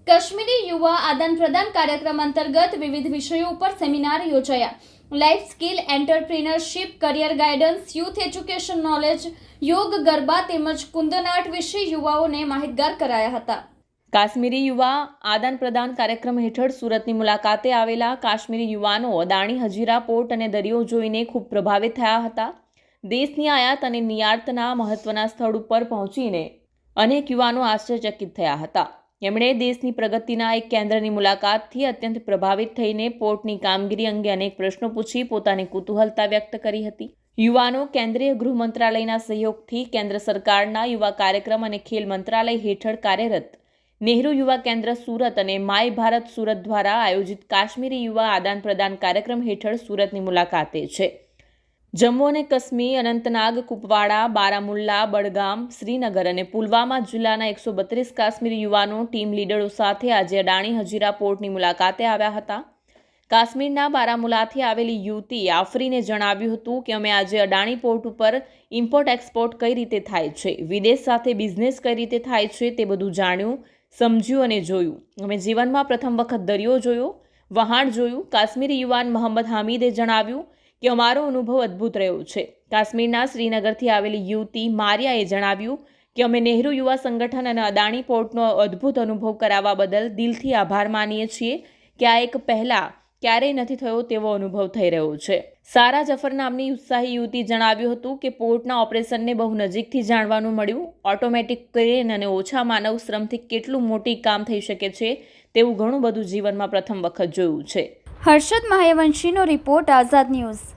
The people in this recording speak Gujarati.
કાશ્મીરી યુવા આદાન પ્રદાન કાર્યક્રમ અંતર્ગત વિવિધ વિષયો ઉપર સેમિનાર યોજાયા। Life skill, entrepreneurship, career guidance, youth education, knowledge, યોગ, ગરબા તેમજ કુંદનાટ વિશે યુવાઓને માહિતગાર કરાયા હતા। કાશ્મીરી યુવા આદાન પ્રદાન કાર્યક્રમ હેઠળ સુરતની મુલાકાતે આવેલા કાશ્મીરી યુવાનો અદાણી હજીરા પોર્ટ અને દરિયો જોઈને ખૂબ પ્રભાવિત થયા હતા। દેશની આયાત અને નિર્યાતના મહત્વના સ્થળ ઉપર પહોંચીને અનેક યુવાનો આશ્ચર્યચકિત થયા હતા। તેમણે દેશની પ્રગતિના એક કેન્દ્રની મુલાકાતથી અત્યંત પ્રભાવિત થઈને પોર્ટની કામગીરી અંગે અનેક પ્રશ્નો પૂછી પોતાની કુતૂહલતા વ્યક્ત કરી હતી। યુવાનો કેન્દ્રીય ગૃહ મંત્રાલયના સહયોગથી કેન્દ્ર સરકારના યુવા કાર્યક્રમ અને ખેલ મંત્રાલય હેઠળ કાર્યરત નહેરુ યુવા કેન્દ્ર સુરત અને માય ભારત સુરત દ્વારા આયોજિત કાશ્મીરી યુવા આદાન પ્રદાન કાર્યક્રમ હેઠળ સુરતની મુલાકાતે છે। જમ્મુ અને કાશ્મીર, અનંતનાગ, કુપવાડા, બારામુલ્લા, બડગામ, શ્રીનગર અને પુલવામા જિલ્લાના 132 કાશ્મીરી યુવાનો ટીમ લીડરો સાથે આજે અદાણી હજીરા પોર્ટની મુલાકાતે આવ્યા હતા। કાશ્મીરના બારામુલ્લાથી આવેલી યુવતી આફરીને જણાવ્યું હતું કે અમે આજે અદાણી પોર્ટ ઉપર ઇમ્પોર્ટ એક્સપોર્ટ કઈ રીતે થાય છે, વિદેશ સાથે બિઝનેસ કઈ રીતે થાય છે તે બધું જાણ્યું, સમજ્યું અને જોયું। અમે જીવનમાં પ્રથમ વખત દરિયો જોયો, વહાણ જોયું। કાશ્મીરી યુવાન મોહમ્મદ હામિદે જણાવ્યું કે અમારો અનુભવ અદ્ભુત રહ્યો છે। કાશ્મીરના શ્રીનગરથી આવેલી યુવતી મારિયાએ જણાવ્યું કે અમે નહેરુ યુવા સંગઠન અને અદાણી પોર્ટનો અદ્ભુત અનુભવ કરાવવા બદલ દિલથી આભાર માનીએ છીએ કે આ એક પહેલાં ક્યારેય નથી થયો તેવો અનુભવ થઈ રહ્યો છે। સારા જફર નામની ઉત્સાહી યુવતી જણાવ્યું હતું કે પોર્ટના ઓપરેશનને બહુ નજીકથી જાણવાનું મળ્યું। ઓટોમેટિક ક્રેન અને ઓછા માનવ શ્રમથી કેટલું મોટી કામ થઈ શકે છે તેવું ઘણું બધું જીવનમાં પ્રથમ વખત જોયું છે। હર્ષદ મહાયવંશીનો રિપોર્ટ, આઝાદ ન્યૂઝ।